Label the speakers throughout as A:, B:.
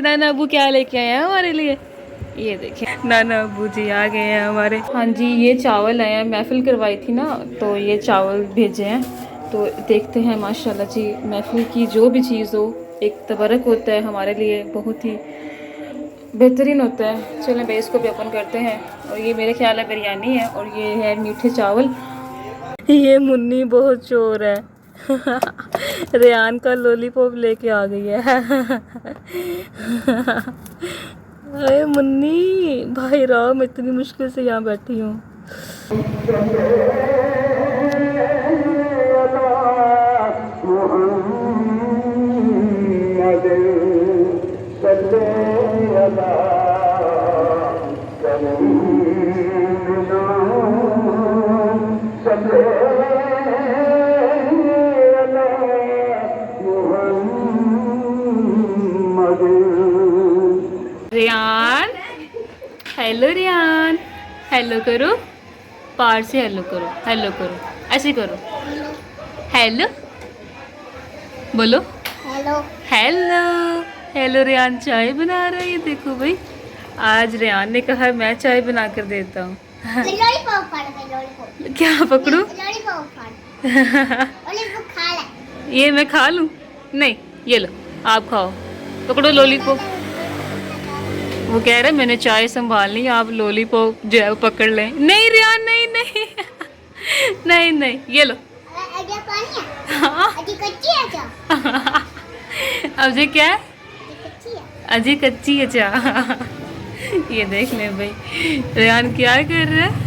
A: नाना अबू क्या लेके आए हैं हमारे लिए। ये देखें नाना अबू जी आ गए हैं हमारे। हाँ जी, ये चावल आए हैं, महफिल करवाई थी ना तो ये चावल भेजे हैं। तो देखते हैं माशाल्लाह जी, महफिल की जो भी चीज़ हो एक तबरक होता है हमारे लिए, बहुत ही बेहतरीन होता है। चलें भाई इसको भी ओपन करते हैं। और ये मेरे ख्याल है बिरयानी है और ये है मीठे चावल। ये मुन्नी बहुत चोर है रेहान का लॉलीपॉप लेके आ गई है अरे मुन्नी भाई राम, इतनी मुश्किल से यहाँ बैठी हूँ। रियान, हेलो रियान, हेलो करो, पार से हेलो करो, हेलो करो, ऐसे करो, हेलो बोलो,
B: हेलो
A: हेलो हेलो। रियान चाय बना रहा है, ये देखो भाई, आज रियान ने कहा मैं चाय बना कर देता हूँ
B: लॉलीपॉप फाड़ दे, लॉलीपॉप।
A: क्या पकड़ू
B: लॉलीपॉप फाड़, लॉलीपॉप खा ले।
A: ये मैं खा लूँ? नहीं, ये लो आप खाओ, पकड़ो लॉलीपॉप। वो कह रहे मैंने चाय संभालनी, आप लॉलीपॉप जो है वो पकड़ लें। नहीं रियान, नहीं नहीं नहीं नहीं, ये लो।
B: अजय पानी है?
A: हाँ
B: अजय कच्ची है क्या?
A: अब ये क्या है?
B: अजय कच्ची है।
A: अजी कच्ची है चा ये देख ले भाई, रियान क्या कर रहा है।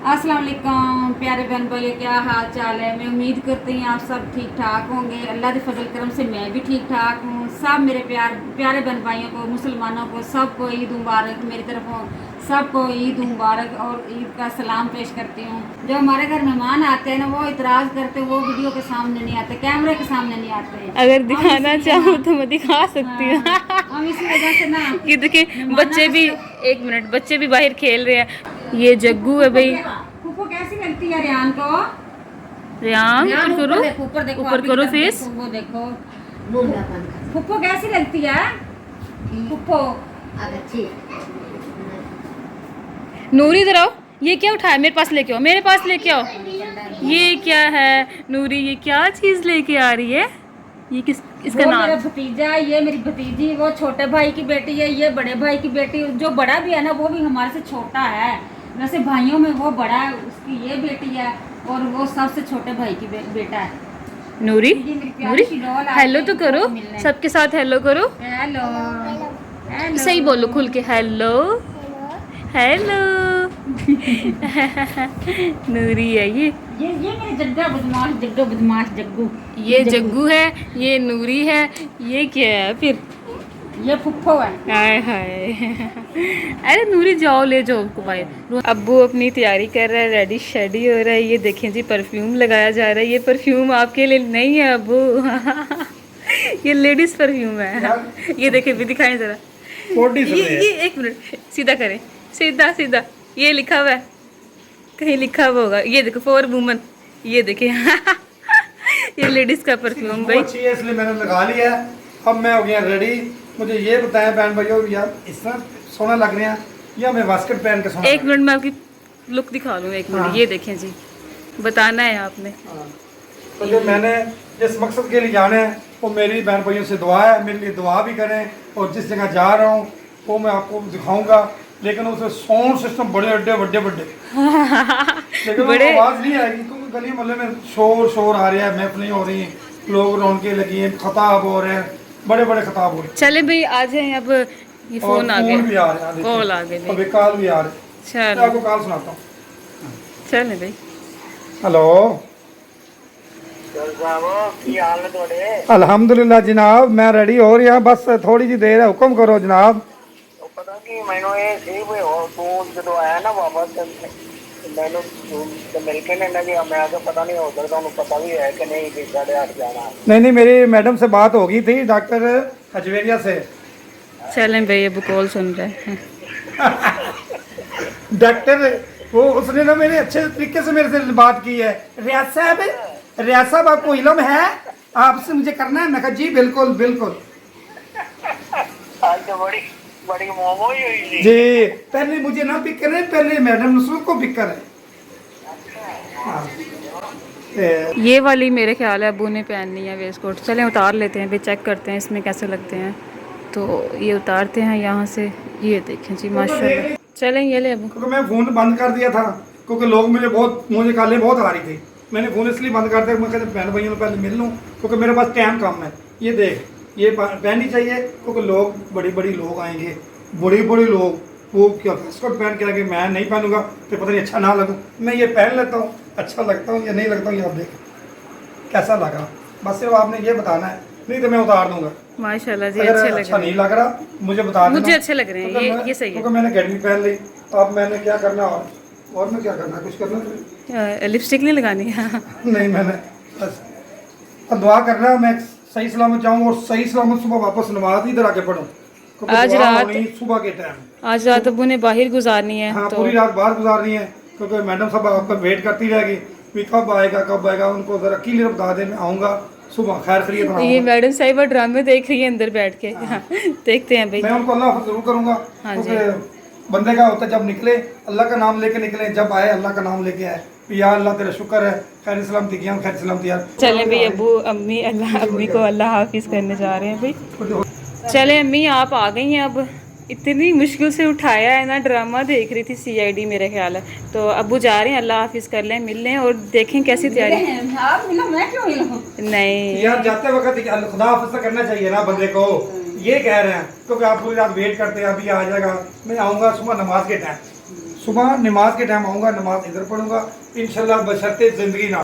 C: अस्सलाम वालेकुम प्यारे बहन भाई, क्या हाल चाल है। मैं उम्मीद करती हूँ आप सब ठीक ठाक होंगे। अल्लाह के फजल करम से मैं भी ठीक ठाक हूँ। सब मेरे प्यारे बहन भाइयों को, मुसलमानों को, सबको ईद मुबारक। मेरी तरफों सबको ईद मुबारक और ईद का सलाम पेश करती हूँ। जो हमारे घर मेहमान आते हैं ना, वो इतराज़ करते हैं, वो वीडियो के सामने नहीं आते, कैमरे के सामने नहीं आते।
A: अगर दिखाना चाहो तो मैं दिखा सकती हूँ।
C: हम इसी वजह से ना
A: ये देखिए बच्चे भी, एक मिनट, बच्चे भी बाहर खेल रहे हैं। ये जग्गू है भाई।
C: फूफो कैसी लगती है रियान को?
A: रियान ऊपर करो,
C: ऊपर देखो,
A: ऊपर करो फेस।
C: वो देखो फूफो कैसी लगती है? फूफो
B: अच्छी।
A: नूरी इधर आओ, ये क्या उठाया, मेरे पास लेके आओ, मेरे पास लेके आओ। ये क्या है नूरी, ये क्या चीज लेके आ रही है? ये किस, इसका
C: वो
A: नाम?
C: मेरा भतीजा, ये मेरी भतीजी, वो छोटे भाई की बेटी है, ये बड़े भाई की बेटी। जो बड़ा भी है ना, वो भी हमारे से छोटा है। वैसे भाइयों में वो बड़ा है, उसकी ये बेटी है और वो सबसे छोटे भाई की बेटा है।
A: नूरी,
C: ये मेरी प्यारी सी डॉल आ
A: हेलो
C: गई
A: तो करो,
C: फूफो मिलने।
A: सबके साथ हेलो करो।
C: हेलो हेलो
A: सही बोलो खुल के, हेलो हेलो नूरी है ये
C: मेरे जग्गू बदमाश जग्गू।
A: ये जग्गू है, ये नूरी है, ये क्या है फिर?
C: ये फुफ्फो है।
A: हाय हाय अरे नूरी जाओ, ले जाओ उनको बाहर। अब्बू अपनी तैयारी कर रहा है, रेडी शेडी हो रहा है। ये देखें जी, परफ्यूम लगाया जा रहा है। ये परफ्यूम आपके लिए नहीं है अब्बू ये लेडीज परफ्यूम है। ये देखें भी, दिखाएं जरा। ये एक मिनट, सीधा करें, सीधा सीधा। ये लिखा हुआ है, कहीं लिखा हुआ होगा। ये देखो, फॉर वुमन। ये देखें ये लेडीज का परफ्यूम भाई।
D: अच्छी है इसलिए मैंने लगा लिया। अब मैं हो गया रेडी। मुझे ये बताएं बहन भाइयों, यार इस तरह सोना लग रहा है या मैं बास्केट पहन के सोना?
A: एक मिनट मैं आपकी लुक दिखा दूँ, एक मिनट।
D: हाँ।
A: ये देखें जी, बताना है आपने।
D: तो जो मैंने जिस मकसद के लिए जाना है, वो मेरी बहन भाइयों से दुआ है, मेरे लिए दुआ भी करें। और जिस जगह जा रहा हूँ वो मैं आपको दिखाऊंगा, लेकिन उसमें साउंड सिस्टम बड़े बड़े लेकिन
A: बड़े
D: आवाज़ नहीं आएगी क्योंकि गली मोहल्ले में शोर आ रहा है, महफिलें हो रही हैं, लोग रौनकें लगी हैं, खताब हो रहे हैं, बड़े खताब हो रहे हैं।
A: चले भाई आ जाए। अब ये फोन आ
D: भी
A: गया,
D: आ रहे हैं,
A: कॉल आ गए
D: अभी कॉल भी आ रहे हैं। मैं
A: चलो
D: आपको कॉल सुनाता हूँ।
A: चले भाई।
D: हेलो, अल्हम्दुलिल्लाह जनाब, मैं रेडी हो रहा, बस थोड़ी जी देर है, हुक्म करो जनाब।
E: पता कि मैंने ये सी भी हो तू जो आया ना वापस मैंने मिल के नहीं लगी। मैं आगे पता नहीं उधर तो पता भी है कि नहीं कि 8:30 जाना है।
D: नहीं, मेरी मैडम से बात हो गई थी, डॉक्टर हजवेरिया से।
A: चलें भाई, अब कॉल सुन रहे हैं
D: डॉक्टर वो उसने ना मेरे अच्छे तरीके से मेरे से बात की है। रियाज साहब आपको इल्म है, आपसे मुझे करना है। मैं कहा जी बिल्कुल बिल्कुल।
E: आज तो बड़ी बड़ी मोमो ही हुई थी।
D: जी पहले मुझे ना पिक करें, पहले मैडम नुसरत को पिक करें। हाँ।
A: ये वाली मेरे ख्याल है अबू ने पहननी है वेस्ट कोट। चलें उतार लेते हैं, फिर चेक करते हैं इसमें कैसे लगते हैं। तो ये उतारते हैं यहाँ से। ये देखें जी माशाल्लाह। चलें ये ले अबू।
D: क्योंकि मैं फ़ोन बंद कर दिया था, क्योंकि लोग मुझे गालें बहुत आ रही थी। मैंने फ़ोन इसलिए बंद कर दिया, मैं कहते बहन भाइयों में पहले मिल लूँ, क्योंकि मेरे पास टाइम कम है। ये देख, ये पहननी चाहिए, क्योंकि लोग बड़ी लोग आएंगे, बड़े लोग। वो क्या स्कर्ट पहन के आगे मैं नहीं पहनूंगा तो पता नहीं अच्छा ना लगूँ। मैं ये पहन लेता हूँ, अच्छा लगता हूँ या नहीं लगता हूँ, ये आप देख कैसा लगा। बस सिर्फ आपने ये बताना है, नहीं तो मैं उतार दूंगा।
A: माशाल्लाह जी
D: अगर
A: अच्छे लग
D: अच्छा
A: रहे
D: नहीं
A: हैं।
D: लग रहा मुझे बता देना।
A: मुझे अच्छे लग रहे हैं, ये सही है।
D: क्योंकि मैंने गर्मी पहन ली, अब मैंने क्या करना और मैं क्या करना, कुछ करना नहीं।
A: लिपस्टिक नहीं लगानी है।
D: नहीं मैंने बस अब दुआ करना है मैं सही सलामत जाऊँ और सही सलामत सुबह वापस नमाज इधर आके पढ़ूँ।
A: आज रात
D: सुबह के टाइम,
A: आज रात अबू ने बाहर गुजारनी है।
D: हाँ
A: तो
D: पूरी रात बाहर गुजारनी है, क्योंकि मैडम साहब आपका वेट करती रहेगी कि कब आएगा। उनको जरा क्लियर बता दे, मैं आऊँगा सुबह खैर खैरियत
A: तो ये मैडम साहिबा ड्रामे देख रही है अंदर बैठ के। हाँ। देखते हैं भाई।
D: मैं उनको अल्लाह जरूर करूँगा,
A: हाँ
D: क्योंकि बंदे का होता है जब निकले अल्लाह का नाम लेके निकले, जब आए अल्लाह का नाम लेके आए। या अल्लाह तेरा शुक्र है, खैर सलामती किया, खैर सलामती यार।
A: चलें भाई अबू अम्मी अम्मी को अल्लाह हाफिज़ करने जा रहे हैं भाई। चलें अम्मी आप आ गई हैं। अब इतनी मुश्किल से उठाया है ना, ड्रामा देख रही थी CID मेरे ख्याल है। तो अबू जा रहे हैं, अल्लाह हाफिज़ कर लें, मिल लें और देखें कैसी तैयारी।
C: आप मिलो, मैं क्यों मिलूं?
A: नहीं
D: यार जाते वक्त खुदा हाफिज़ करना चाहिए ना बंदे को। ये कह रहे हैं क्योंकि आप पूरी रात वेट करते हैं, अभी आ जाएगा। मैं आऊँगा सुबह नमाज के टाइम, सुबह नमाज के टाइम आऊँगा, नमाज इधर पढ़ूंगा इंशाल्लाह, बशर्ते ज़िंदगी ना।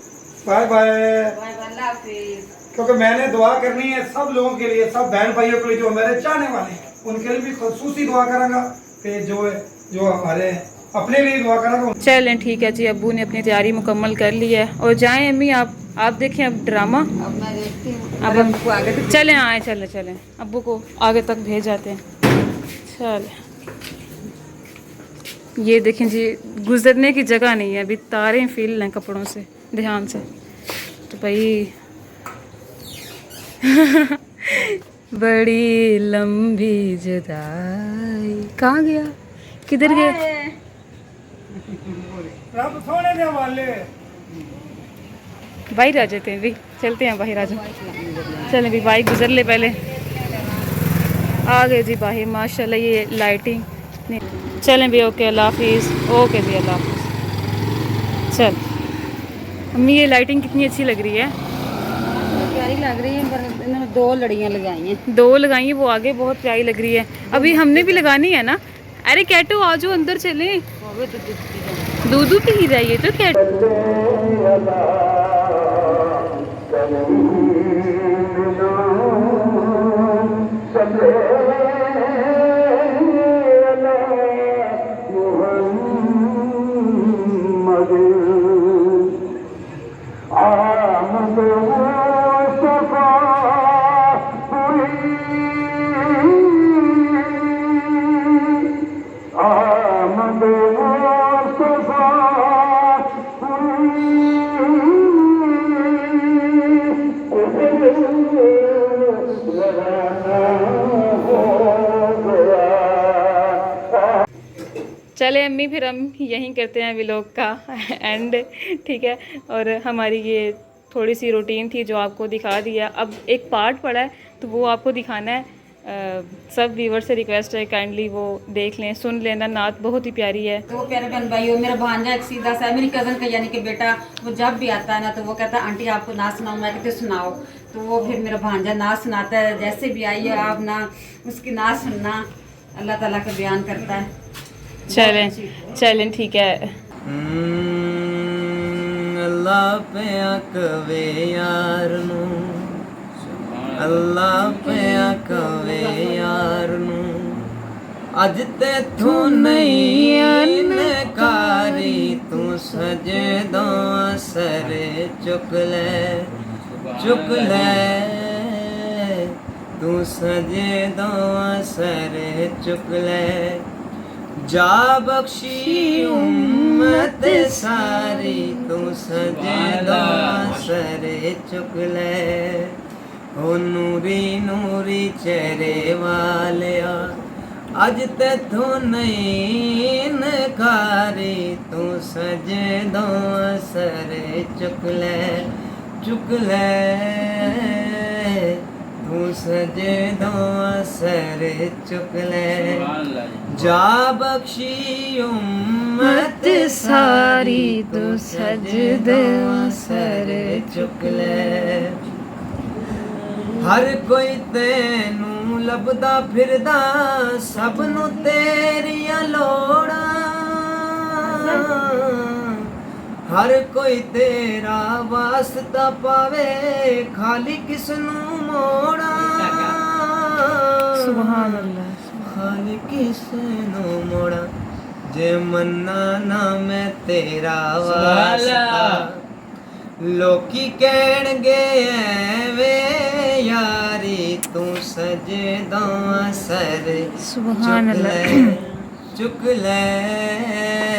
D: Bye bye.
C: अल्लाह हाफिज़।
D: क्योंकि मैंने दुआ करनी है सब लोगों के लिए, सब बहन भाइयों के लिए जो मेरे चाहने वाले हैं, उनके लिए भी खुसूसी दुआ करूँगा। फिर जो हमारे अपने लिए दुआ करूँगा।
A: चलें ठीक है जी, अबू ने अपनी तैयारी मुकम्मल कर ली है और जाएं अम्मी आप देखें अब ड्रामा।
C: अब मैं देखती हूँ,
A: अब
C: अब हमको आगे तक
A: चलें आए चलें अब्बू को आगे तक भेज जाते हैं। चल ये देखें जी, गुजरने की जगह नहीं है, अभी तारें फील हैं कपड़ों से, ध्यान से। तो भाई बड़ी लंबी जुदाई। कहाँ गया, किधर गए?
D: रब सोने दे वाले
A: बाहर आ जाते हैं भी, चलते हैं बाहर आ जाओ। चलें भी बाइक गुजर ले पहले। आ गए जी बाहर माशाल्लाह, ये लाइटिंग नहीं। चलें भी ओके अल्लाह हाफिज़। ओके जी अल्लाह हाफिज़। चल अम्मी ये लाइटिंग कितनी अच्छी लग रही है।
C: प्यारी लग रही है, पर इन्होंने 2 लड़ियाँ लगाई हैं।
A: 2 लगाई हैं, वो आगे बहुत प्यारी लग रही है। अभी हमने भी लगानी है ना। अरे कैटो आ जाओ अंदर चलें, दूध पी रही है तो कैटो। चले अम्मी फिर हम यहीं करते हैं व्लॉग का एंड, ठीक है। और हमारी ये थोड़ी सी रूटीन थी जो आपको दिखा दिया। अब एक पार्ट पड़ा है तो वो आपको दिखाना है। सब व्यूवर से रिक्वेस्ट है काइंडली वो देख लें, सुन लेना। नात बहुत ही प्यारी है।
C: तो प्यारे बहन भाइयों, मेरा भांजा एक सीधा सा है, मेरी कज़न का यानी कि बेटा, वो जब भी आता है ना तो वो कहता है आंटी आपको नाच सुनाओ। मैं कहती सुनाओ, तो वो फिर मेरा भांजा नाच सुनाता है। जैसे भी आई है आप ना उसकी नाच सुनना, अल्लाह ताला का बयान करता है।
A: चलें ठीक है।
F: अल्लाह पे कवे यार नू, अल्लाह पे कवे यार नू, अज तेथों नहीं अनकारी, तू सजदा सरे चुक ले, तू सजदा सरे चुक ले, जा बख्शी उम्मत सारी, तू सजदा सरे चुक ले, ਓ ਨੂਰੀ ਨੂਰੀ ਚਿਹਰੇ ਵਾਲਿਆ ਅੱਜ ਤੈਥੋਂ ਨਹੀਂ ਨਕਾਰੀ ਤੂੰ ਸਜਦੋਂ ਅਸਰ ਚੁੱਕ ਲੈ ਤੂੰ ਸਜਦੋਂ ਅਸਰ ਚੁੱਕ ਲੈ ਜਾ ਬਖਸ਼ੀ ਉਮਤ ਸਾਰੀ ਤੂੰ ਸਜਦੋਂ ਅਸਰ ਚੁੱਕ ਲੈ ਹਰ ਕੋਈ ਤੈਨੂੰ ਲੱਭਦਾ ਫਿਰਦਾ ਸਭ ਨੂੰ ਤੇਰੀਆਂ ਲੋੜਾਂ ਹਰ ਕੋਈ ਤੇਰਾ ਵਾਸਤਾ ਪਾਵੇ ਖਾਲੀ ਕਿਸ ਨੂੰ ਮੋੜਾਂ
A: ਸੁਭਾਨ ਅੱਲਾ
F: ਖਾਲੀ ਕਿਸ ਨੂੰ ਮੋੜਾਂ ਜੇ ਮੰਨਾ ਨਾ ਮੈਂ ਤੇਰਾ ਵਾਸਤਾ ਲੋਕੀ ਕਹਿਣਗੇ ਐਵੇਂ ਯਾਰੀ ਤੂੰ ਸਜਦੋਂ ਅਸਰ
A: ਸੁਭਾਨ ਅੱਲਾ
F: ਚੁੱਕ ਲੈ